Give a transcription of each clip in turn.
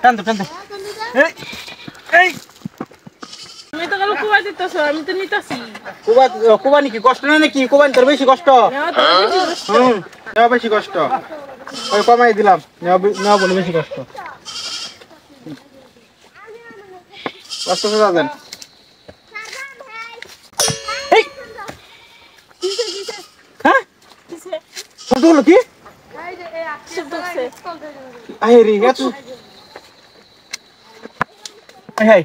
টান তো এই এই তুমি তো গেল কুবা দিতেছ আমি তো নিতাছি কোবানি কি কষ্ট না নাকি কোবানি তোর বেশি কষ্ট বেশি কষ্ট ওই কমাই দিলাম নেওয়া বলে বেশি কষ্ট কষ্ট করে দেন হ্যাঁ শব্দ হলো কি আরে এত হাই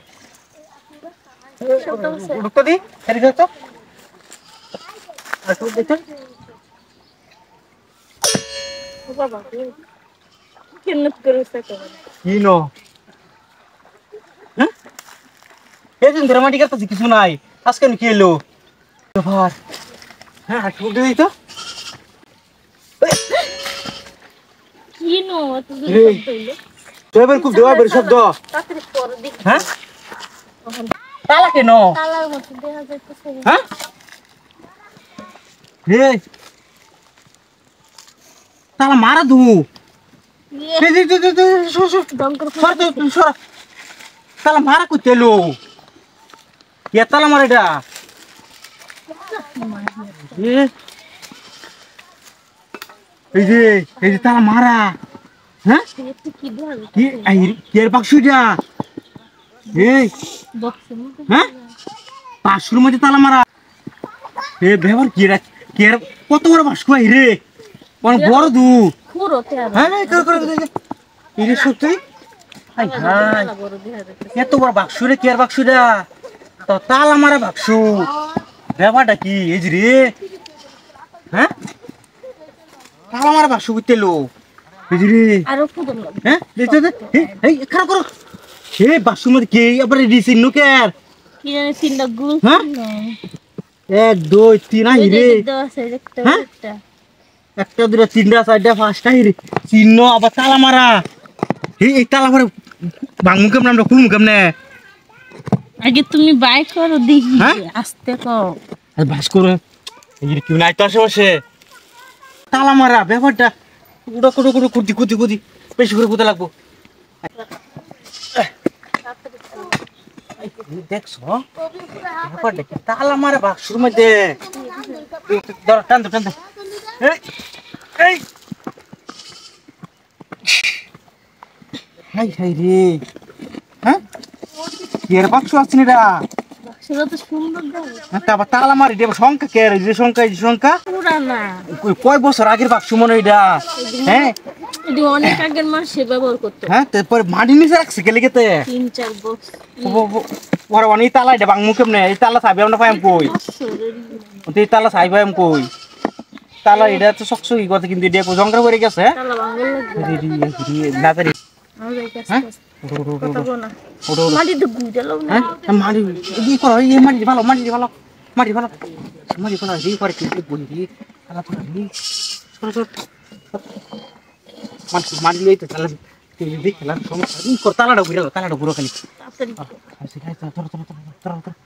ঢুকতে দি হেরি তো আর দেখো বাবা কেন করছ তো কিনো হ্যাঁ এদিন ধরে মাটি কাটতেছি কিছু নাই আজকে কি এলো ভার হ্যাঁ ঢুক দিই তো কিনো তো দেবের খুব দেওয়ার শব্দ তাড়াতাড়ি পর দিক হ্যাঁ তালা কেন তালার মতো দেখা যাইতেছে হ্যাঁ হে তালা মারা দু তালা মারা করতে এলো কে তালা মারা এটা এই যে তালা মারা হ্যাঁ কি এর বাক্সটা এই হ্যাঁ বাক্সের মধ্যে তালা মারা এ ব্যবহার কি কত বড় বাক্স রে অনেক বড় দু হ্যাঁ এটা সত্যি এত বড় বাক্স রে কি আর বাক্সটা তো তালা মারা বাক্স ব্যাপারটা কি এই যে রে হ্যাঁ তালা মারা বাক্স বুঝতে লো এই যে রে হ্যাঁ এই খারাপ করো হে বাক্সের মধ্যে কে আবার রিসিন নো কেয়ার কি জানি সিনটা গুল হ্যাঁ 1 2 3 আই রে হ্যাঁ একটা দুটা তিনটা চারটা পাঁচটা রে চিহ্ন আবার তালা মারা এই তালা মারা ভাঙমু কেমন আমরা খুলমু কেমনে আগে তুমি বাইক করো দেখি আস্তে কও আর বাস করো এই কি নাই তো আশেপাশে তালা মারা ব্যাপারটা কুড়া কুড়ো কুড়ো কুদি বেশি করে কুদা লাগবো দেখছো ব্যাপারটা কি তালা মারা বাক্সের মধ্যে টান তো এই হাই রে হ্যাঁ এর বাক্স আছে না সেটা তো সুন্দর দাও তারপর তালা মারি দেব সংখ্যা কে রে সংখ্যা পুরানা কয় বছর আগের বাক্স মনে এটা হ্যাঁ এটি অনেক আগের মাস সে ব্যবহার করতে হ্যাঁ তারপর মাটি নিচে রাখছে গেলে গেতে 3-4 বছর ওরা অনেক তালা এটা বাংমু কেমনে এই তালা চাবি আমরা পাইম কই এই তালা চাইবাই আমি কই তালা এটা তো সকসই কথা কিন্তু এটা জঙ্গল করে গেছে তালা ভাঙল লাগবে না তারি হ্যাঁ মাটি তো গুড়ালো না মাটি ই করো এই মাটি ভালো মাটি ভালো ই করে কি বলি রে তালা তো নি ছোট মাটি লই তো তালা তুই দেখ খেলা সমস্যা ই কর তালাটা ঘুরে খালি তাড়াতাড়ি